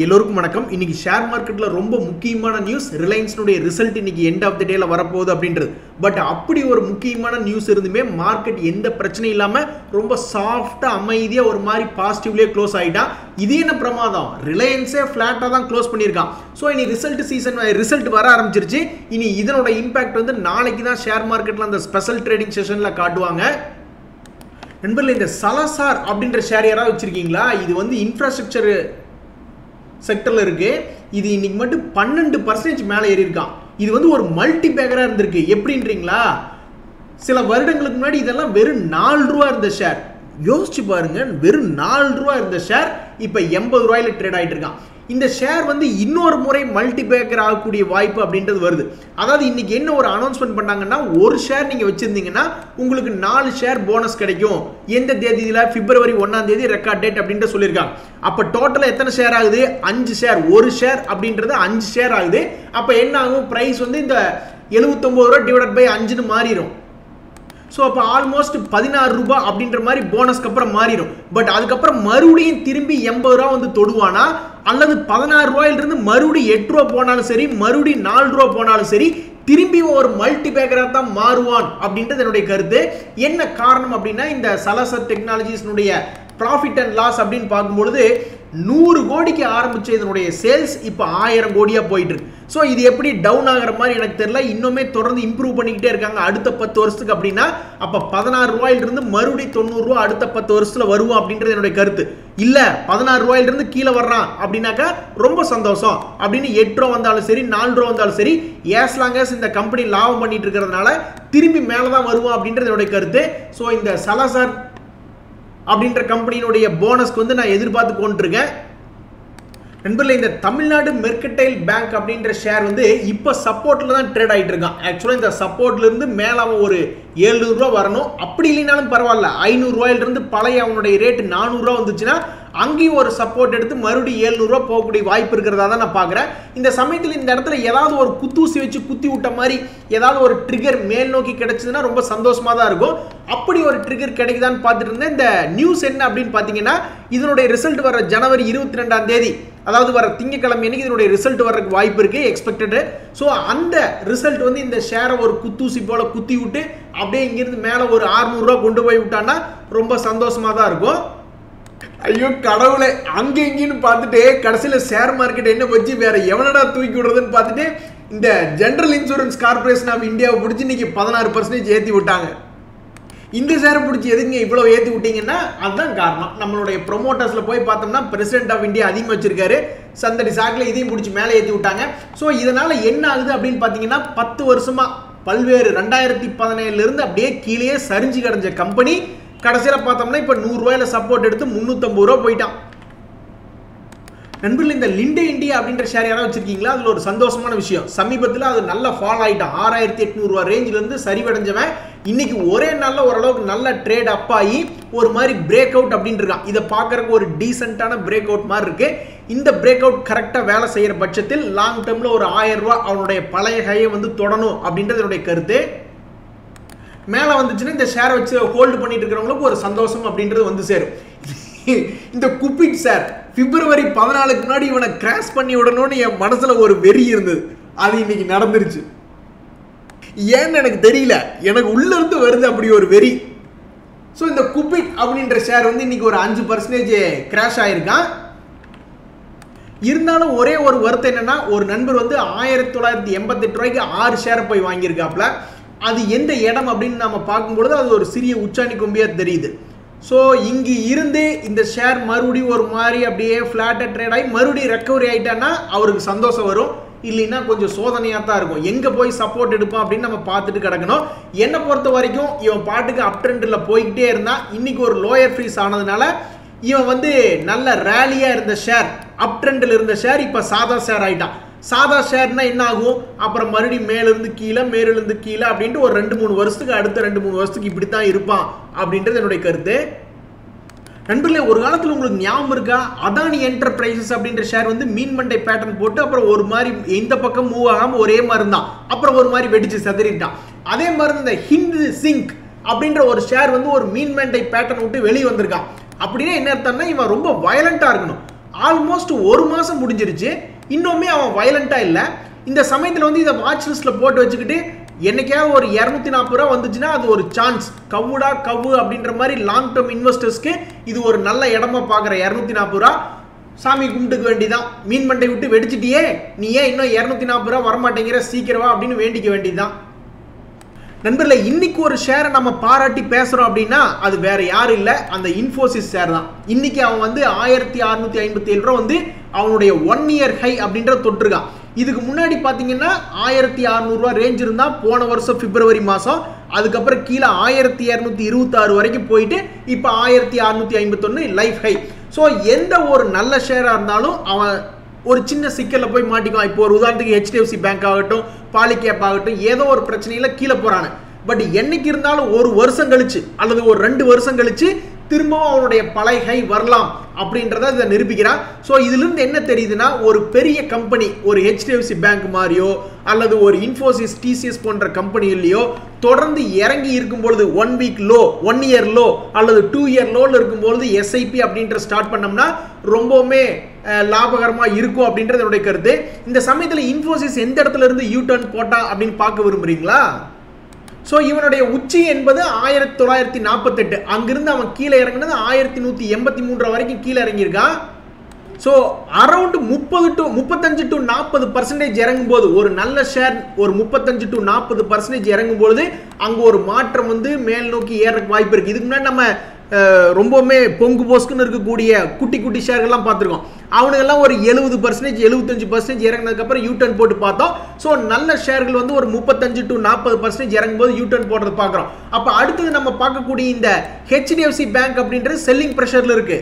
எல்லோருக்கும் வணக்கம். இன்னைக்கு ஷேர் மார்க்கெட்ல ரொம்ப முக்கியமான நியூஸ் ரிலையன்ஸ்னுடைய ரிசல்ட் இன்னைக்கு எண்ட் ஆஃப் தி டேல வரப்போகுது அப்படின்றது. பட் அப்படி ஒரு முக்கியமான நியூஸ் இருந்துமே மார்க்கெட் எந்த பிரச்சனையும் இல்லாம ரொம்ப சாஃப்டா அமைதியா ஒரு மாதிரி பாசிட்டிவ்லயே க்ளோஸ் ஆயிட்டா. இது என்ன பிரமாதம், ரிலையன்ஸே ஃபிளாட்டா தான் க்ளோஸ் பண்ணியிருக்கான். ஸோ இனி ரிசல்ட் வர ஆரம்பிச்சிருச்சு. இனி இதனோட இம்பாக்ட் வந்து நாளைக்கு தான் ஷேர் மார்க்கெட்ல அந்த ஸ்பெஷல் ட்ரேடிங் செஷன்ல காட்டுவாங்க. நண்பர்களே, இந்த சலசார் அப்படின்ற ஷேர் யாராவது வச்சிருக்கீங்களா? இது வந்து இன்ஃப்ராஸ்ட்ரக்சர் செக்டர்ல இருக்கு. இது இன்னைக்கு மட்டும் 12% மேலே ஏறி இருக்கான். இது வந்து ஒரு மல்டி பேக்கரா இருந்திருக்கு. எப்படின்றீங்களா? சில வருடங்களுக்கு முன்னாடி இதெல்லாம் வெறும் 4 ரூபா இருந்த ஷேர். யோசிச்சு பாருங்க, வெறும் 4 ரூபா இருந்த ஷேர் இப்ப 80 ரூபாயில ட்ரேட் ஆயிட்டு இருக்கான். இந்த ஷேர் வந்து இன்னொரு முறை மல்டி பேக்கர் ஆகக்கூடிய வாய்ப்பு அப்படின்றது வருது. அதாவது இன்னைக்கு என்ன ஒரு அனௌன்ஸ்மெண்ட் பண்ணாங்கன்னா, ஒரு ஷேர் நீங்க வச்சிருந்தீங்கன்னா உங்களுக்கு 4 ஷேர் போனஸ் கிடைக்கும். எந்த தேதியில? பிப்ரவரி 1ஆம் தேதி ரெக்கார்ட் டேட் அப்படின்ற சொல்லியிருக்காங்க. அப்ப டோட்டலா எத்தனை ஷேர் ஆகுது? 5 ஷேர். ஒரு ஷேர் அப்படின்றது 5 ஷேர் ஆகுது. அப்ப என்ன ஆகும்? பிரைஸ் வந்து இந்த 79 ரூபாய் டிவைடட் பை 5ன்னு மாறிடும். ஸோ அப்போ ஆல்மோஸ்ட் 16 ரூபாய் அப்படின்ற மாதிரி போனஸ்க்கு அப்புறம் மாறிடும். பட் அதுக்கப்புறம் மறுபடியும் திரும்பி 80 ரூபா வந்து தொடுவானா, அல்லது 16 ரூபாயிலிருந்து மறுபடியும் 8 ரூபா போனாலும் சரி, மறுபடியும் 4 ரூபா போனாலும் சரி, திரும்பி ஒரு மல்டி பேக்கரா தான் மாறுவான் அப்படின்றது என்னுடைய கருத்து. என்ன காரணம் அப்படின்னா, இந்த சலசர் டெக்னாலஜிஸ்னுடைய ப்ராஃபிட் அண்ட் லாஸ் அப்படின்னு பார்க்கும்பொழுது 100 கோடிக்கு ஆரம்பிச்ச இதனுடைய சேல்ஸ் இப்போ 1000 கோடியா போயிட்டு இருக்கு. ஸோ இது எப்படி டவுன் ஆகிற மாதிரி எனக்கு தெரியல. இன்னுமே தொடர்ந்து இம்ப்ரூவ் பண்ணிக்கிட்டே இருக்காங்க அடுத்த 10 வருஷத்துக்கு. அப்படின்னா அப்போ 16 ரூபாயிலிருந்து மறுபடியும் 90 ரூபா அடுத்த 10 வருஷத்துல வருவோம் அப்படின்றது என்னுடைய கருத்து. இல்ல 16 ரூபாயிலிருந்து கீழே வர்றான் அப்படின்னாக்கா ரொம்ப சந்தோஷம். அப்படின்னு 8 ரூபா வந்தாலும் சரி, 4 ரூபா வந்தாலும் சரி, as long as இந்த கம்பெனி லாபம் பண்ணிட்டு இருக்கிறதுனால திரும்பி மேலதான் வருவோம் அப்படின்றது என்னுடைய கருத்து. ஸோ இந்த சலசார் அப்படின்ற கம்பெனியினுடைய போனஸ்க்கு வந்து நான் எதிர்பார்த்து கொண்டிருக்கேன். நண்பர்களே, இந்த தமிழ்நாடு மெர்கன்டைல் பேங்க் அப்படின்ற ஷேர் வந்து இப்போ சப்போர்ட்ல தான் ட்ரேட் ஆகிட்டு இருக்கான். ஆக்சுவலாக இந்த சப்போர்ட்ல இருந்து மேலே அவன் ஒரு 700 ரூபா வரணும். அப்படி இல்லைனாலும் பரவாயில்ல, 500 ரூபாயிலிருந்து பழைய அவனுடைய ரேட் 400 ரூபா வந்துச்சுன்னா அங்கேயும் ஒரு சப்போர்ட் எடுத்து மறுபடியும் 700 ரூபா போகக்கூடிய வாய்ப்பு இருக்கிறதா தான் நான் பார்க்குறேன். இந்த சமயத்தில் இந்த இடத்துல ஏதாவது ஒரு குத்தூசி வச்சு குத்தி விட்ட மாதிரி ஏதாவது ஒரு ட்ரிகர் மேல் நோக்கி கிடைச்சதுன்னா ரொம்ப சந்தோஷமாக தான் இருக்கும். அப்படி ஒரு ட்ரிகர் கிடைக்குதான்னு பார்த்துட்டு இருந்தேன். இந்த நியூஸ் என்ன அப்படின்னு பார்த்தீங்கன்னா, இதனுடைய ரிசல்ட் வர ஜனவரி 22ஆம் தேதி, அதாவது வர திங்கக்கிழமை அன்னைக்கு இதனுடைய ரிசல்ட் வர்றதுக்கு வாய்ப்பு இருக்கு, எக்ஸ்பெக்டட். ஸோ அந்த ரிசல்ட் வந்து இந்த ஷேரை ஒரு குத்தூசி போல குத்தி விட்டு அப்படியே இங்கிருந்து மேலே ஒரு 600 ரூபா கொண்டு போய் விட்டான்னா ரொம்ப சந்தோஷமாக தான் இருக்கும். ஐயோ கடவுளே, அங்கே இங்கேன்னு பார்த்துட்டு கடைசியில் ஷேர் மார்க்கெட் என்ன வச்சு வேற எவனடா தூக்கி விடுறதுன்னு பார்த்துட்டு இந்த ஜெனரல் இன்சூரன்ஸ் கார்பரேஷன் ஆஃப் இந்தியாவை பிடிச்சி இன்னைக்கு 16% ஏற்றி விட்டாங்க. இந்த ஷேரை பிடிச்சி எதுங்க இவ்வளோ ஏற்றி விட்டீங்கன்னா அதுதான் காரணம். நம்மளுடைய ப்ரொமோட்டர்ஸில் போய் பார்த்தோம்னா பிரசிடென்ட் ஆஃப் இந்தியா அதிகமாக வச்சிருக்காரு. சந்தடி சாக்கில் இதையும் பிடிச்சி மேலே ஏற்றி விட்டாங்க. ஸோ இதனால் என்ன ஆகுது அப்படின்னு பார்த்தீங்கன்னா, 10 வருஷமா பல்வேறு 2017 அப்படியே கீழே சரிஞ்சு கிடஞ்ச கம்பெனி கடைசியில் பார்த்தோம்னா இப்போ 100 ரூபாயில சப்போர்ட் எடுத்து 350 ரூபா போயிட்டான். நண்பர்கள், இந்த லிண்டே இந்தியா அப்படின்ற ஷேர் யாராவது வச்சிருக்கீங்களா? அதில் ஒரு சந்தோஷமான விஷயம், சமீபத்தில் அது நல்ல ஃபால் ஆகிட்டான். 6800 ரூபா ரேஞ்சிலிருந்து சரிவடைஞ்சவன் இன்னைக்கு ஒரே நாளில் ஓரளவுக்கு நல்ல ட்ரேட் அப் ஆகி ஒரு மாதிரி பிரேக் அவுட் அப்படின்னு இருக்கான். இதை பார்க்கறதுக்கு ஒரு டீசென்டான பிரேக் அவுட் மாதிரி இருக்கு. இந்த பிரேக் அவுட் கரெக்டாக வேலை செய்யற பட்சத்தில் லாங் டேர்ம்ல ஒரு 1000 ரூபா அவனுடைய பழைய ஹையை வந்து தொடணும் அப்படின்றது என்னுடைய கருத்து. மேலே வந்துச்சுன்னா இந்த ஷேரை வச்சு ஹோல்டு பண்ணிட்டு இருக்கிறவங்களுக்கு ஒரு சந்தோஷம் அப்படின்றது வந்து சேரும். இந்த குப்பிட் ஷேர் பிப்ரவரி 14க்கு முன்னாடி இவனை கிராஷ் பண்ணி விடணும்னு என் மனசுல ஒரு வெறி இருந்தது. அது இன்னைக்கு நடந்துருச்சு. ஏன்னு எனக்கு தெரியல, எனக்கு உள்ள இருந்து வருது அப்படி ஒரு வெறி. ஸோ இந்த குப்பிட் அப்படின்ற ஷேர் வந்து இன்னைக்கு ஒரு 5% கிராஷ் ஆயிருக்கான். இருந்தாலும் ஒரே ஒரு வருத்தம் என்னன்னா, ஒரு நண்பர் வந்து 1988 ரூபாய்க்கு 6 ஷேரை போய் வாங்கியிருக்காப்ல. அது எந்த இடம் அப்படின்னு நம்ம பார்க்கும்பொழுது அது ஒரு சிறிய உச்சாணி கொம்பியா தெரியுது. ஸோ இங்கே இருந்து இந்த ஷேர் மறுபடியும் ஒரு மாதிரி அப்படியே ஃப்ளாட்டாக ட்ரேட் ஆகி மறுபடியும் ரெக்கவரி ஆகிட்டான்னா அவருக்கு சந்தோஷம் வரும். இல்லைன்னா கொஞ்சம் சோதனையாக தான் இருக்கும். எங்கே போய் சப்போர்ட் எடுப்பான் அப்படின்னு நம்ம பார்த்துட்டு கிடக்கணும். என்னை பொறுத்த வரைக்கும் இவன் பாட்டுக்கு அப் ட்ரெண்டில் போய்கிட்டே இருந்தான். இன்னைக்கு ஒரு லோயர் ஃப்ரீஸ் ஆனதுனால இவன் வந்து நல்ல ரேலியாக இருந்த ஷேர், அப் ட்ரெண்டில் இருந்த ஷேர் இப்போ சாதா ஷேர் ஆகிட்டான். சாதா ஷேர்னா என்ன ஆகும்? அப்புறம் மறுபடியும் மேலிருந்து கீழே, மேலிருந்து கீழே அப்படின்ட்டு ஒரு 2-3 வருஷத்துக்கு, அடுத்த 2-3 வருஷத்துக்கு இப்படி தான் இருப்பான் அப்படின்றது என்னுடைய கருத்து. நண்பர்களே, ஒரு காலத்தில் உங்களுக்கு ஞாபகம் இருக்கா? அதானி என்டர்பிரைசஸ் அப்படின்ற ஷேர் வந்து மீன் மண்டை பேட்டர்ன் போட்டு அப்புறம் ஒரு மாதிரி இந்த பக்கம் மூவ் ஆகாமல் ஒரே மாதிரி இருந்தான். அப்புறம் ஒரு மாதிரி வெடிச்சு செதறிட்டான். அதே மாதிரி இந்த ஹிண்ட் சிங்க் அப்படின்ற ஒரு ஷேர் வந்து ஒரு மீன் மண்டை பேட்டர்ன் விட்டு வெளியே வந்திருக்கான். அப்படின்னா என்ன அர்த்தம்னா, இவன் ரொம்ப வயலண்டா இருக்கணும். ஆல்மோஸ்ட் ஒரு மாசம் முடிஞ்சிருச்சு, இன்னுமே அவன் வயலண்டா இல்ல. இந்த சமயத்துல வந்து இதை வாட்ச் லிஸ்ட்ல போட்டு வச்சுக்கிட்டு என்னைக்காவது ஒரு 240 ரூபா வந்துச்சுன்னா அது ஒரு சான்ஸ், கவுடா கவு அப்படின்ற மாதிரி லாங் டேர்ம் இன்வெஸ்டர்ஸ்க்கு இது ஒரு நல்ல இடமா பாக்குற 240 ரூபா. சாமி கும்பிட்டுக்க வேண்டியதான், மீன் மண்டை விட்டு வெடிச்சிட்டியே, நீ ஏன் இன்னும் 240 ரூபா வரமாட்டேங்கிற, சீக்கிரவா அப்படின்னு வேண்டிக்க வேண்டியதுதான். நண்பர்களே, இன்னைக்கு ஒரு ஷேரை நம்ம பாராட்டி பேசுறோம் அப்படின்னா அது வேற யாரும் இல்லை, அந்த இன்ஃபோசிஸ் ஷேர் தான். இன்னைக்கு அவன் வந்து 1657 ரூபா வந்து அவனுடைய 1 இயர் ஹை அப்படின்ற தொட்டிருக்கான். இதுக்கு முன்னாடி பார்த்தீங்கன்னா 1600 ரூபா ரேஞ்ச் இருந்தா போன வருஷம் பிப்ரவரி மாதம், அதுக்கப்புறம் கீழே 1226 வரைக்கும் போயிட்டு இப்போ 1651 லைஃப் ஹை. ஸோ எந்த ஒரு நல்ல ஷேராக இருந்தாலும் அவன் ஒரு சின்ன சிக்கலில் போய் மாட்டிக்குவான். இப்போ ஒரு உதாரணத்துக்கு HDFC பேங்க் ஆகட்டும், பாலிகேப் ஆகட்டும், ஏதோ ஒரு பிரச்சனையில் கீழே போகிறானு. பட் என்னைக்கு இருந்தாலும் ஒரு வருஷம் கழிச்சு அல்லது ஒரு 2 வருஷம் கழிச்சு திரும்பவும் அவனுடைய பழைய ஹை வரலாம் அப்படின்றத இதை நிரூபிக்கிறான். ஸோ இதிலிருந்து என்ன தெரியுதுன்னா, ஒரு பெரிய கம்பெனி, ஒரு HDFC பேங்க் மாதிரியோ அல்லது ஒரு இன்ஃபோசிஸ் TCS போன்ற கம்பெனிலையோ தொடர்ந்து இறங்கி இருக்கும்பொழுது 1 வீக் லோ, 1 இயர் லோ அல்லது 2 இயர் லோவில் இருக்கும்பொழுது SIP அப்படின்ற ஸ்டார்ட் பண்ணோம்னா ரொம்பவுமே லாபகரமா இருக்கும் அப்படின்றது என்னுடைய கருத்து. இந்த சமயத்தில் இன்ஃபோசிஸ் எந்த இடத்துல இருந்து யூ டர்ன் போட்டா அப்படின்னு பார்க்க விரும்புறீங்களா? ஸோ இவனுடைய உச்சி என்பது 1948, அங்கிருந்து அவன் கீழே இறங்கினது 1183 வரைக்கும் கீழே இறங்கியிருக்கான். ஸோ அரௌண்ட் 35 to 40% இறங்கும் போது, ஒரு நல்ல ஷேர் ஒரு 35 to 40% இறங்கும் பொழுது அங்கே ஒரு மாற்றம் வந்து மேல் நோக்கி ஏறக்கு வாய்ப்பு இருக்கு. இதுக்கு முன்னாடி நம்ம ரொம்பவுமே பொங்கு போஸ்க்குன்னு இருக்கக்கூடிய குட்டி குட்டி ஷேர்கள்லாம் பார்த்துருக்கோம். அவனுங்கெல்லாம் ஒரு 70% 75% இறங்கினதுக்கப்புறம் யூடர்ன் போட்டு பார்த்தோம். ஸோ நல்ல ஷேர்கள் வந்து ஒரு 35 to 40% இறங்கும்போது யூடர்ன் போடுறது பார்க்குறோம். அப்போ அடுத்தது நம்ம பார்க்கக்கூடிய இந்த HDFC பேங்க் அப்படின்றது செல்லிங் ப்ரெஷரில் இருக்கு.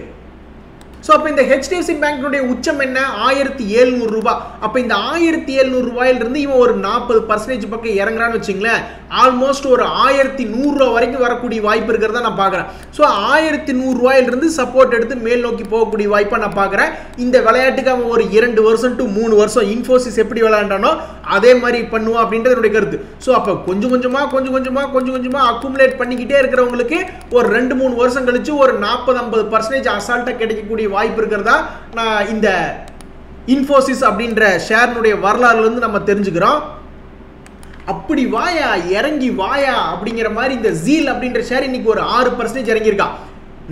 ஸோ அப்போ இந்த HDFC பேங்க்குடைய உச்சம் என்ன? 1700 ரூபாய். அப்போ இந்த 1700 ரூபாயிலிருந்து இவன் ஒரு 40% பக்கம் இறங்குறான்னு வச்சுங்களேன், ஆல்மோஸ்ட் ஒரு 1100 ரூபா வரைக்கும் வரக்கூடிய வாய்ப்பு இருக்கிறதா நான் பார்க்குறேன். ஸோ 1100 ரூபாயிலிருந்து சப்போர்ட் எடுத்து மேல் நோக்கி போகக்கூடிய வாய்ப்பை நான் பார்க்குறேன். இந்த விளையாட்டுக்கு அவன் ஒரு 2 வருஷம் to 3 வருஷம் இன்ஃபோசிஸ் எப்படி விளையாண்டானோ அதே மாதிரி பண்ணுவான் அப்படின்றது என்னுடைய கருத்து. ஸோ அப்போ கொஞ்சம் கொஞ்சமாக அக்குமுலேட் பண்ணிக்கிட்டே இருக்கிறவங்களுக்கு ஒரு 2-3 வருஷம் கழிச்சு ஒரு 40-50% அசால்ட்டாக கிடைக்கக்கூடிய வாய்ப்பு இருக்கிறதா நான் இந்த இன்ஃபோசிஸ் அப்படின்ற ஷேர்னுடைய வரலாறுல இருந்து நம்ம தெரிஞ்சுக்கிறோம். அப்படி வாயா இறங்கி வாயா அப்படிங்கிற மாதிரி இந்த ஜீல் அப்படின்ற ஷேர் இன்னைக்கு ஒரு 6% இறங்கியிருக்கான்.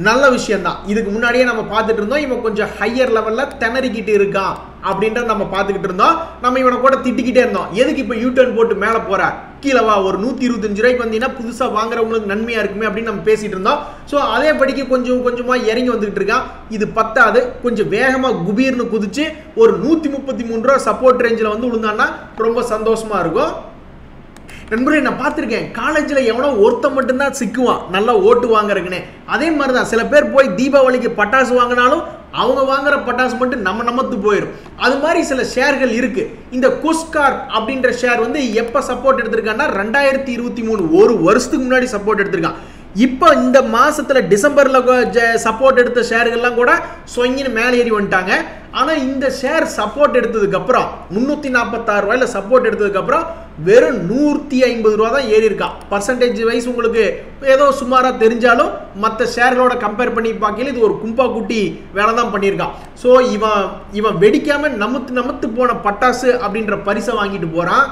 நல்ல விஷயம் தான். இதுக்கு முன்னாடியே நம்ம பார்த்துட்டு இருந்தோம், இவன் கொஞ்சம் ஹையர் லெவல்ல திணறிக்கிட்டு இருக்கான் அப்படின்றத நம்ம பார்த்துக்கிட்டு இருந்தோம். நம்ம இவனை கூட திட்டிக்கிட்டே இருந்தோம், எதுக்கு இப்போ யூடர்ன் போட்டு மேலே போற, கீழே வா, ஒரு 125 ரூபாய்க்கு வந்தீங்கன்னா புதுசாக வாங்குறவங்களுக்கு நன்மையா இருக்குமே அப்படின்னு நம்ம பேசிட்டு இருந்தோம். ஸோ அதே படிக்க கொஞ்சம் கொஞ்சமாக இறங்கி வந்துகிட்டு இருக்கான். இது பத்தாது, கொஞ்சம் வேகமாக குபீர்னு குதிச்சு ஒரு 133 ரூபா சப்போர்ட் ரேஞ்சில் வந்து விழுந்தான்னா ரொம்ப சந்தோஷமா இருக்கும். நண்பர்களே, நான் பார்த்துருக்கேன், காலேஜில் எவனோ ஒருத்த மட்டும்தான் சிக்குவான் நல்லா ஓட்டு வாங்குறதுக்குன்னு. அதே மாதிரி தான் சில பேர் போய் தீபாவளிக்கு பட்டாசு வாங்கினாலும் அவங்க வாங்குற பட்டாசு மட்டும் நமத்து போயிடும். அது மாதிரி சில ஷேர்கள் இருக்கு. இந்த குஸ்கார் அப்படின்ற ஷேர் வந்து எப்போ சப்போர்ட் எடுத்திருக்கான்னா 2023 ஒரு வருஷத்துக்கு முன்னாடி சப்போர்ட் எடுத்திருக்கான். இப்போ இந்த மாசத்துல டிசம்பர்ல சப்போர்ட் எடுத்த ஷேர்கள்லாம் கூட சொங்கின்னு மேலே ஏறி வந்துட்டாங்க. ஆனால் இந்த ஷேர் சப்போர்ட் எடுத்ததுக்கு அப்புறம் 346 ரூபாயில சப்போர்ட் எடுத்ததுக்கு அப்புறம் வெறும் 150 ரூபா தான் ஏறி இருக்கான். பர்சன்டேஜ் வைஸ் உங்களுக்கு ஏதோ சுமாரா தெரிஞ்சாலும் மற்ற ஷேர்களோட கம்பேர் பண்ணி பார்க்கல இது ஒரு கும்பா குட்டி வேலை தான் பண்ணியிருக்கான். ஸோ இவன் வெடிக்காம நமத்து போன பட்டாசு அப்படின்ற பரிசை வாங்கிட்டு போறான்.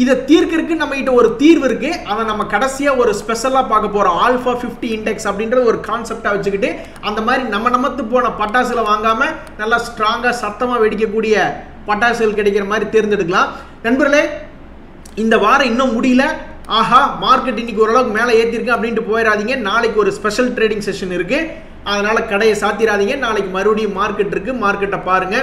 இதை தீர்க்கிறதுக்கு நம்ம கிட்ட ஒரு தீர்வு இருக்கு. அதை நம்ம கடைசியா ஒரு ஸ்பெஷலா பார்க்க போறோம். ஆல்பா 50 இண்டெக்ஸ் அப்படின்ற ஒரு கான்செப்டா வச்சுக்கிட்டு அந்த மாதிரி நமத்து போன பட்டாசுல வாங்காம நல்லா ஸ்ட்ராங்கா சத்தமா வெடிக்கக்கூடிய பட்டாசுகள் கிடைக்கிற மாதிரி தேர்ந்தெடுக்கலாம். நண்பர்களே, இந்த வாரம் இன்னும் முடியல. ஆஹா, மார்க்கெட் இன்னைக்கு ஓரளவுக்கு மேலே ஏற்றிருக்கு அப்படின்ட்டு போயிடாதீங்க. நாளைக்கு ஒரு ஸ்பெஷல் ட்ரேடிங் செஷன் இருக்கு, அதனால கடையை சாத்திராதீங்க. நாளைக்கு மறுபடியும் மார்க்கெட் இருக்கு, மார்க்கெட்டை பாருங்க.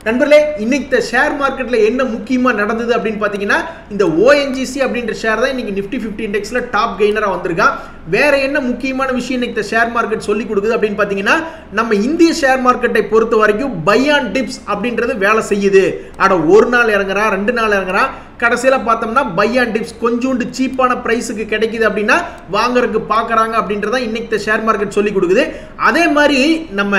நண்பர்களே, இன்னைக்கு ஷேர் மார்க்கெட்ல என்ன முக்கியமா நடந்தது அப்படின்னு பாத்தீங்கன்னா, இந்த ONGC அப்படின்ற ஷேர் தான் இன்னைக்கு நிஃப்டி 50 இண்டெக்ஸ்ல டாப் கெய்னரா வந்திருக்கான். வேற என்ன முக்கியமான விஷயம் இன்னைக்கு ஷேர் மார்க்கெட் சொல்லி கொடுக்குது அப்படின்னு பாத்தீங்கன்னா, நம்ம இந்திய ஷேர் மார்க்கெட்டை பொறுத்த வரைக்கும் பை ஆன் டிப்ஸ் அப்படின்றது வேலை செய்யுது. அட ஒரு நாள் இறங்குறா, 2 நாள் இறங்குறா, கடைசியில் பார்த்தோம்னா பை ஆன் டிப்ஸ் கொஞ்சோண்டு சீப்பான பிரைஸுக்கு கிடைக்குது அப்படின்னா வாங்குறதுக்கு பார்க்குறாங்க அப்படின்றத இன்னைக்கு ஷேர் மார்க்கெட் சொல்லி கொடுக்குது. அதே மாதிரி நம்ம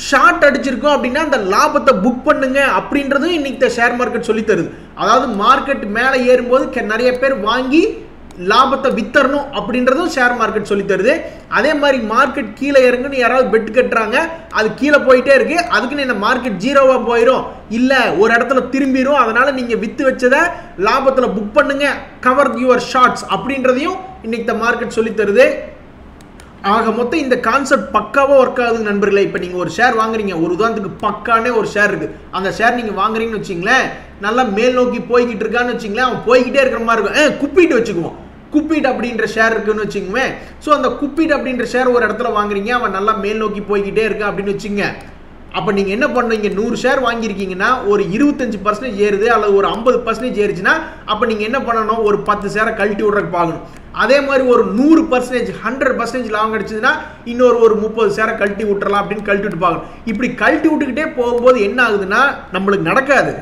ஷார்ட் அடிச்சிருக்கோம் அப்படின்னா அந்த லாபத்தை புக் பண்ணுங்க அப்படின்றதும் இன்னைக்கு ஷேர் மார்க்கெட் சொல்லி தருது. அதாவது மார்க்கெட் மேலே ஏறும்போது நிறைய பேர் வாங்கி லாபத்தை வித்தரணும் அப்படின்றதும் ஷேர் மார்க்கெட் சொல்லி தருது. அதே மாதிரி மார்க்கெட் கீழே இறங்குன்னு யாராவது பெட் கட்டுறாங்க, அது கீழே போயிட்டே இருக்கு, அதுக்குன்னு இந்த மார்க்கெட் ஜீரோவா போயிடும், இல்ல ஒரு இடத்துல திரும்பிடும், அதனால நீங்க வித்து வச்சதை லாபத்துல புக் பண்ணுங்க, கவர் யுவர் ஷார்ட்ஸ் அப்படின்றதையும் இன்னைக்கு இந்த மார்க்கெட் சொல்லி தருது. ஆக மொத்தம் இந்த கான்செப்ட் பக்காவா ஒர்க் ஆகுது நண்பர்களே. இப்போ நீங்க ஒரு ஷேர் வாங்குறீங்க, ஒரு உதாரணத்துக்கு பக்கானே ஒரு ஷேர் இருக்கு, அந்த ஷேர் நீங்க வாங்குறீங்கன்னு வச்சுங்களேன், நல்லா மேல் நோக்கி போய்கிட்டு இருக்கான்னு வச்சுங்களேன், அவன் போய்கிட்டே இருக்கிற மாதிரி இருக்கும். குப்பிட்டு வச்சுக்குவோம், குப்பிட் அப்படின்ற ஷேர் இருக்குன்னு வச்சுக்கோங்க. ஸோ அந்த குப்பிட் அப்படின்ற ஷேர் ஒரு இடத்துல வாங்குறீங்க, அவன் நல்லா மேல் நோக்கி போய்கிட்டே இருக்கா அப்படின்னு வச்சுங்க. அப்போ நீங்கள் என்ன பண்ணுவீங்க, 100 ஷேர் வாங்கியிருக்கீங்கன்னா ஒரு 25% ஏறுது அல்லது ஒரு 50% ஏறுச்சுன்னா அப்போ நீங்கள் என்ன பண்ணணும், ஒரு 10 ஷேரை கழட்டி விட்றதுக்கு பார்க்கணும். அதே மாதிரி ஒரு 100% 100% லாபம் கிடைச்சதுன்னா இன்னொரு ஒரு 30 ஷேரை கழட்டி விட்டுறலாம் அப்படின்னு கழட்டி விட்டு பார்க்கணும். இப்படி கழட்டி விட்டுக்கிட்டே போகும்போது என்ன ஆகுதுன்னா நம்மளுக்கு நடக்காது.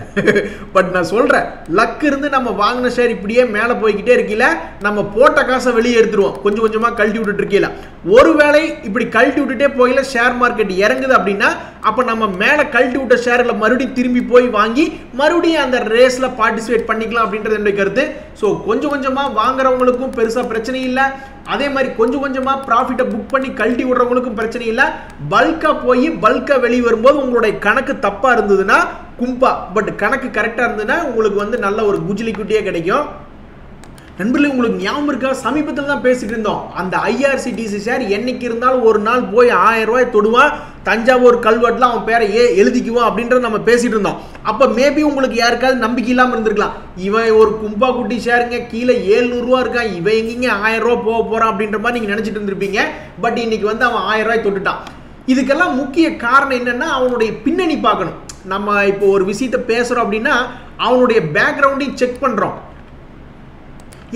பட் நான் சொல்கிறேன், லக் இருந்து நம்ம வாங்கின ஷேர் இப்படியே மேலே போய்கிட்டே இருக்கல, நம்ம போட்ட காசை வெளியே எடுத்துருவோம், கொஞ்சம் கொஞ்சமாக கழட்டி விட்டுட்டு இருக்கல. ஒருவேளை இப்படி கழட்டி விட்டுட்டே போகல ஷேர் மார்க்கெட் இறங்குது அப்படின்னா அப்போ நம்ம மேலே கழட்டி விட்ட ஷேர்களை மறுபடியும் திரும்பி போய் வாங்கி மறுபடியும் அந்த ரேஸில் பார்ட்டிசிபேட் பண்ணிக்கலாம் அப்படின்றது என்னுடைய கருத்து. ஸோ கொஞ்சம் கொஞ்சமாக வாங்குறவங்களுக்கும் பெருசாக பிரச்சனை இல்லை, அதே மாதிரி கொஞ்சம் கொஞ்சமாக ப்ராஃபிட்டை புக் பண்ணி கழட்டி விடுறவங்களுக்கும் பிரச்சனை இல்லை. பல்காக போய் பல்காக வெளியே வரும்போது உங்களுடைய கணக்கு தப்பாக இருந்ததுன்னா கும்பா, பட் கணக்கு கரெக்டாக இருந்ததுன்னா உங்களுக்கு வந்து நல்ல ஒரு குஜிலிக்குட்டியே கிடைக்கும். நண்பர்களே, உங்களுக்கு ஞாபகம் இருக்கா, சமீபத்தில் தான் பேசிட்டு இருந்தோம், அந்த ஐஆர்சிடிசி ஷேர் என்னைக்கு இருந்தாலும் ஒரு நாள் போய் 1000 ரூபாய் தொடுவான், தஞ்சாவூர் கல்வெட்டில் அவன் பேரை எழுதிக்குவான் அப்படின்றத நம்ம பேசிட்டு இருந்தோம். அப்போ மேபி உங்களுக்கு யாருக்காவது நம்பிக்கை இல்லாமல் இருந்திருக்கலாம், இவன் ஒரு கும்பா குட்டி ஷேருங்க, கீழே 700 ரூபா இருக்கான், இவன் எங்கேங்க 1000 ரூபா போக போகிறான் அப்படின்ற மாதிரி நீங்கள் நினச்சிட்டு இருந்திருப்பீங்க. பட் இன்னைக்கு வந்து அவன் 1000 ரூபாய் தொட்டுட்டான். இதுக்கெல்லாம் முக்கிய காரணம் என்னன்னா அவனுடைய பின்னணி பார்க்கணும். நம்ம இப்போ ஒரு விஷயத்தை பேசுகிறோம் அப்படின்னா அவனுடைய பேக்ரவுண்டையும் செக் பண்ணுறோம்.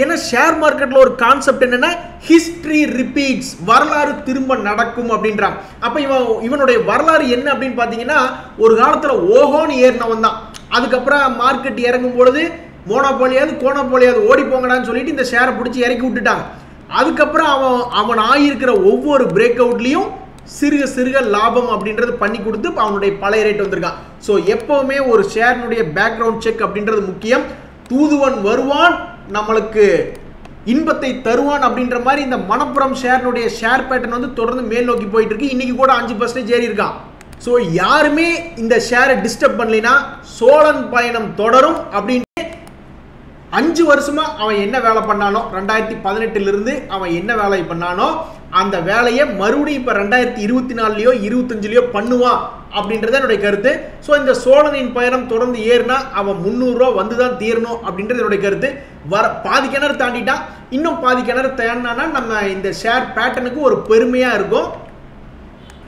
ஏன்னா ஷேர் மார்க்கெட்ல ஒரு கான்செப்ட் என்னன்னா ஹிஸ்டரி ரிப்பீட்ஸ், வரலாறு திரும்ப நடக்கும் அப்படின்றாங்க. அப்ப இவனுடைய வரலாறு என்ன அப்படின்னு பாத்தீங்கன்னா, ஒரு காலத்துல ஓஹோன்னு ஏறினவன் தான், அதுக்கப்புறம் மார்க்கெட் இறங்கும் பொழுது மோனோபோலியாவது கோனோபோலியாவது ஓடி போங்கடான்னு சொல்லிட்டு இந்த ஷேரை பிடிச்சி இறக்கி விட்டுட்டாங்க. அதுக்கப்புறம் அவன் ஆகியிருக்கிற ஒவ்வொரு பிரேக் அவுட்லையும் சிறுக சிறுக லாபம் அப்படின்றது பண்ணி கொடுத்து அவனுடைய பழைய ரேட் வந்திருக்கான். ஸோ எப்பவுமே ஒரு ஷேர்னுடைய பேக்ரவுண்ட் செக் அப்படின்றது முக்கியம். தூதுவன் வருவான், நம்மளுக்கு இன்பத்தை தருவான் அப்படின்ற மாதிரி இந்த மணப்புரம் ஷேர்னுடைய ஷேர் பேட்டர்ன் வந்து தொடர்ந்து மேல் நோக்கி போயிட்டு இருக்கு. இன்னைக்கு கூட 5% ஏறி இருக்கான். ஸோ யாருமே இந்த ஷேரை டிஸ்டர்ப் பண்ணலைன்னா சோழன் பயணம் தொடரும் அப்படின்னு 5 வருஷமா அவன் என்ன வேலை பண்ணானோ, 2018 இருந்து அவன் என்ன வேலை பண்ணானோ அந்த வேலையை மறுபடியும் இப்போ 2024லயோ 25லயோ பண்ணுவான் அப்படின்றது என்னுடைய கருத்து. ஸோ இந்த சோழனின் பயணம் தொடர்ந்து ஏறினா அவன் 300 ரூபா வந்து தான் தீரணும் அப்படின்றது என்னுடைய கருத்து. பாதி கிணறு தாண்டிட்டான், இன்னும் பாதி கிணறு தாண்டினா நம்ம இந்த ஷேர் பேட்டர்னுக்கு ஒரு பெருமையாக இருக்கும்.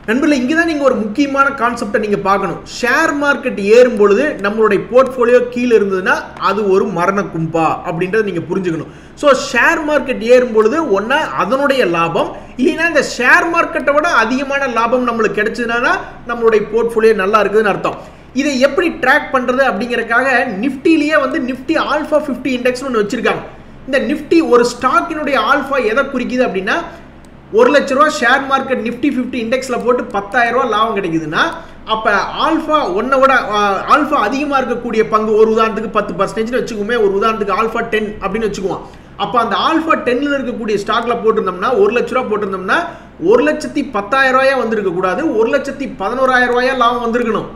நண்பர்களே, இங்கே தான் நீங்கள் ஒரு முக்கியமான கான்செப்டை நீங்கள் பார்க்கணும். ஷேர் மார்க்கெட் ஏறும் பொழுது நம்மளுடைய போர்ட்ஃபோலியோ கீழே இருந்ததுன்னா அது ஒரு மரண கும்பா அப்படின்றத நீங்கள் புரிஞ்சுக்கணும். ஸோ ஷேர் மார்க்கெட் ஏறும் பொழுது ஒன்றா அதனுடைய லாபம், இல்லைன்னா இந்த ஷேர் மார்க்கெட்டை விட அதிகமான லாபம் நம்மளுக்கு கிடைச்சதுன்னா நம்மளுடைய போர்ட்ஃபோலியோ நல்லா இருக்குதுன்னு அர்த்தம். இதை எப்படி ட்ராக் பண்ணுறது அப்படிங்கிறதுக்காக நிஃப்டிலேயே வந்து நிஃப்டி ஆல்ஃபா 50 இண்டெக்ஸ்னு ஒன்று வச்சுருக்காங்க. இந்த நிஃப்டி ஒரு ஸ்டாக்கினுடைய ஆல்ஃபா எதை குறிக்குது அப்படின்னா, 1 லட்ச ரூபா ஷேர் மார்க்கெட் நிஃப்டி 50 இண்டெக்ஸில் போட்டு 10,000 ரூபா லாபம் கிடைக்குதுன்னா அப்போ ஆல்ஃபா ஒன்றை விட ஆல்ஃபா அதிகமாக இருக்கக்கூடிய பங்கு, ஒரு உதாரணத்துக்கு 10% வச்சுக்குமே, ஒரு உதாரணத்துக்கு ஆல்ஃபா 10 அப்படின்னு வச்சுக்குவோம். அப்போ அந்த ஆல்ஃபா 10ல் இருக்கக்கூடிய ஸ்டாக்ல போட்டிருந்தோம்னா 1 லட்ச ரூபா போட்டிருந்தோம்னா 1,10,000 ரூபாயா வந்திருக்க கூடாது, 1,11,000 ரூபாயா லாபம் வந்திருக்கணும்.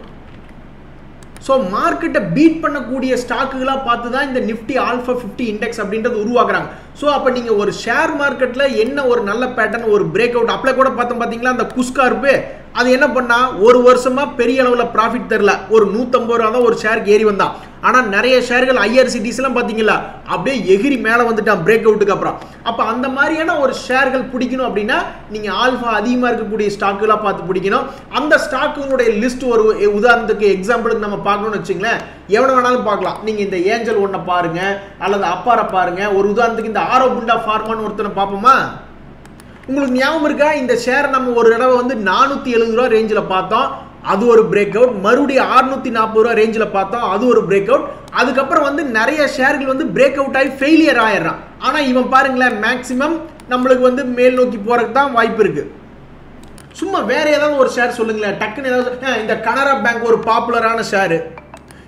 ஸோ மார்க்கெட்டை பீட் பண்ணக்கூடிய ஸ்டாக்குகளாக பார்த்து தான் இந்த நிஃப்டி ஆல்ஃபா 50 இண்டெக்ஸ் அப்படின்றது உருவாக்குறாங்க. ஸோ அப்போ நீங்கள் ஒரு ஷேர் மார்க்கெட்டில் என்ன ஒரு நல்ல பேட்டர்ன், ஒரு பிரேக் அவுட் அப்ளை கூட பார்த்தோம் பார்த்தீங்களா, அந்த குஸ்கார்ப்பு அது என்ன பண்ணா ஒரு வருஷமா பெரிய அளவில் ப்ராஃபிட் தரல, ஒரு 150 ரூபா தான் ஒரு ஷேருக்கு ஏறி வந்தான். ஆனால் நிறைய ஷேர்கள் ஐஆர்சிடிஸ்லாம் பார்த்தீங்களா அப்படியே எகிரி மேலே வந்துட்டான் பிரேக் அவுட்டுக்கு அப்புறம். அப்போ அந்த மாதிரியான ஒரு ஷேர்கள் பிடிக்கணும் அப்படின்னா நீங்கள் ஆல்ஃபா அதிகமாக இருக்கக்கூடிய ஸ்டாக்குகளாக பார்த்து பிடிக்கணும். அந்த ஸ்டாக்குங்களுடைய லிஸ்ட் ஒரு உதாரணத்துக்கு எக்ஸாம்பிளுக்கு நம்ம பார்க்கணும்னு வச்சுங்களேன், எவ்வளோ வேணாலும் பார்க்கலாம். நீங்கள் இந்த ஏஞ்சல் ஒன்றை பாருங்க அல்லது அப்பாரை பாருங்க, ஒரு உதாரணத்துக்கு இந்த ஆரோபுண்டா ஃபார்மான்னு ஒருத்தனை பார்ப்போமா. உங்களுக்கு ஞாபகம் இருக்கா, இந்த ஷேர் நம்ம ஒரு தடவை வந்து 470 ரூபா ரேஞ்சில் பார்த்தோம், அது ஒரு பிரேக் அவுட். மறுபடியும் 640 ரூபா ரேஞ்சில் பார்த்தோம், அது ஒரு பிரேக் அவுட். அதுக்கப்புறம் வந்து நிறைய ஷேர்கள் வந்து பிரேக் அவுட் ஆகி ஃபெயிலியர் ஆயிடுறான். ஆனால் இவன் பாருங்களேன், மேக்சிமம் நம்மளுக்கு வந்து மேல் நோக்கி போறதுக்கு தான் வாய்ப்பு இருக்கு. சும்மா வேற ஏதாவது ஒரு ஷேர் சொல்லுங்களேன் டக்குன்னு. ஏதாவது இந்த கனரா பேங்க் ஒரு பாப்புலரான ஷேரு,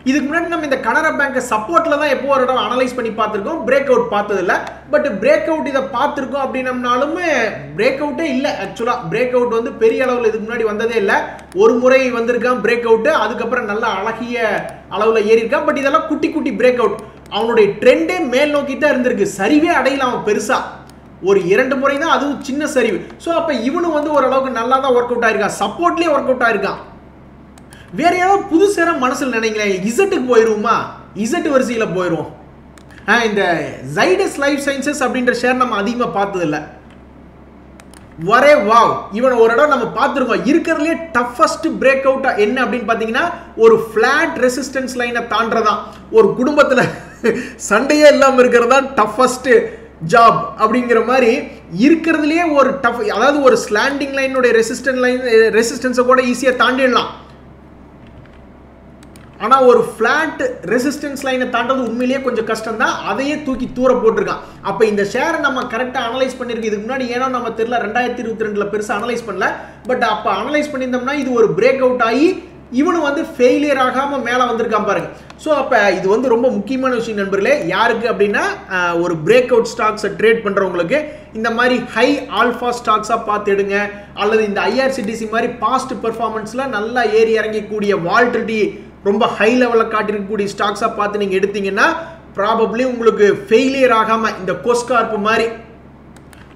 இதுக்கு முன்னாடி நம்ம இந்த கனரா பேங்க் சப்போர்ட்ல தான் எப்போ ஒரு இடம் அனலைஸ் பண்ணி பார்த்திருக்கோம், பிரேக் அவுட் பார்த்தது இல்ல. பட் பிரேக் அவுட் இதை பார்த்திருக்கோம் அப்படின்னம்னாலுமே பிரேக் அவுட்டே இல்லை. ஆக்சுவலா பிரேக் அவுட் வந்து பெரிய அளவில் இதுக்கு முன்னாடி வந்ததே இல்லை. ஒரு முறை வந்திருக்கான் பிரேக் அவுட், அதுக்கப்புறம் நல்ல அழகிய அளவில் ஏறி இருக்கான். பட் இதெல்லாம் குட்டி குட்டி பிரேக் அவுட். அவனுடைய ட்ரெண்டே மேல் நோக்கி தான் இருந்திருக்கு, சரிவே அடையல அவன் பெருசா. ஒரு 2 முறை தான், அதுவும் சின்ன சரிவு. ஸோ அப்போ இவனும் வந்து ஓரளவுக்கு நல்லா தான் ஒர்க் அவுட் ஆயிருக்கான், சப்போர்ட்லேயே ஒர்க் அவுட் ஆயிருக்கான். வேற ஏதாவது புதுசாக மனசில் நினைங்களேன், இசட்டுக்கு போயிடுவோமா, இசட் வரிசையில் போயிடுவோம். இந்த ஜைடஸ் லைஃப் சயின்சஸ் அப்படின்ற ஷேர் நம்ம அதிகமாக பார்த்ததில்லை. வரே வாவ், இவனை ஒரு இடம் நம்ம பார்த்துருக்கோம். இருக்கிறதுலே டஃபஸ்ட் பிரேக் அவுட் என்ன அப்படின்னு பார்த்தீங்கன்னா, ஒரு ஃபிளாட் ரெசிஸ்டன்ஸ் லைனை தாண்டதான். ஒரு குடும்பத்தில் சண்டையே இல்லாமல் இருக்கிறதா டஃபஸ்ட் ஜாப் அப்படிங்கிற மாதிரி இருக்கிறதுலே ஒரு டஃப். அதாவது ஒரு ஸ்லாண்டிங் லைனுடைய ரெசிஸ்டன்ஸை கூட ஈஸியாக தாண்டிடலாம். ஆனால் ஒரு ஃப்ளாட் ரெசிஸ்டன்ஸ் லைனை தாண்டது உண்மையிலேயே கொஞ்சம் கஷ்டம் தான். அதையே தூக்கி தூர போட்டிருக்கான். அப்போ இந்த ஷேரை நம்ம கரெக்டாக அனலைஸ் பண்ணியிருக்கு. இதுக்கு முன்னாடி ஏன்னா நம்ம தெரியல, 2022 பெருசாக அனலைஸ் பண்ணல. பட் அப்போ அனலைஸ் பண்ணியிருந்தோம்னா இது ஒரு பிரேக் அவுட் ஆகி இவனு வந்து ஃபெயிலியர் ஆகாமல் மேலே வந்திருக்கான் பாருங்க. ஸோ அப்போ இது வந்து ரொம்ப முக்கியமான விஷயம் நண்பர்களே. யாருக்கு அப்படின்னா, ஒரு பிரேக் அவுட் ஸ்டாக்ஸை ட்ரேட் பண்ணுறவங்களுக்கு இந்த மாதிரி ஹை ஆல்ஃபா ஸ்டாக்ஸாக பார்த்து எடுங்க. அல்லது இந்த IRCTC மாதிரி பாஸ்ட் பெர்ஃபார்மன்ஸில் நல்லா ஏறி இறங்கக்கூடிய வால்டிலிட்டி ரொம்ப ஹை லெவலில் காட்டிருக்கக்கூடிய ஸ்டாக்ஸாக பார்த்து நீங்கள் எடுத்தீங்கன்னா ப்ராபப்ளி உங்களுக்கு ஃபெயிலியர் ஆகாமல், இந்த கோஸ்கார்ப் மாதிரி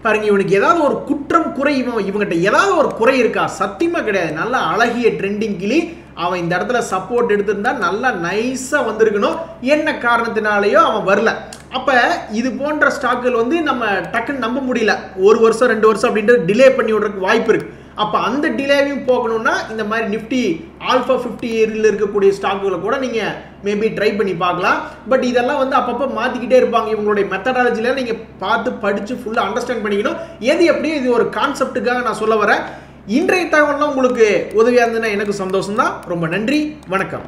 பாருங்க, இவனுக்கு ஏதாவது ஒரு குற்றம் குறை, இவங்ககிட்ட ஏதாவது ஒரு குறை இருக்கா? சத்தியமாக கிடையாது. நல்ல அழகிய ட்ரெண்டிங் கிளி. அவன் இந்த இடத்துல சப்போர்ட் எடுத்திருந்தா நல்லா நைஸாக வந்திருக்கணும். என்ன காரணத்தினாலேயோ அவன் வரல. அப்போ இது போன்ற ஸ்டாக்குகள் வந்து நம்ம டக்குன்னு நம்ப முடியல. 1 வருஷம் 2 வருஷம் அப்படின்றது டிலே பண்ணி விடுறதுக்கு வாய்ப்பு இருக்கு. அப்போ அந்த டிலேவையும் போகணும்னா இந்த மாதிரி நிஃப்டி ஆல்ஃபா 50 ஏரியில் இருக்கக்கூடிய ஸ்டாக்குகளை கூட நீங்கள் மேபி ட்ரை பண்ணி பார்க்கலாம். பட் இதெல்லாம் வந்து அப்பப்போ மாற்றிக்கிட்டே இருப்பாங்க. இவங்களுடைய மெத்தடாலஜியில் நீங்கள் பார்த்து படித்து ஃபுல்லாக அண்டர்ஸ்டாண்ட் பண்ணிக்கணும். எது எப்படியும் இது ஒரு கான்செப்டுக்காக நான் சொல்ல வரேன். இன்றைய தகவல்லாம் உங்களுக்கு உதவியாக இருந்ததுன்னா எனக்கு சந்தோஷம் தான். ரொம்ப நன்றி, வணக்கம்.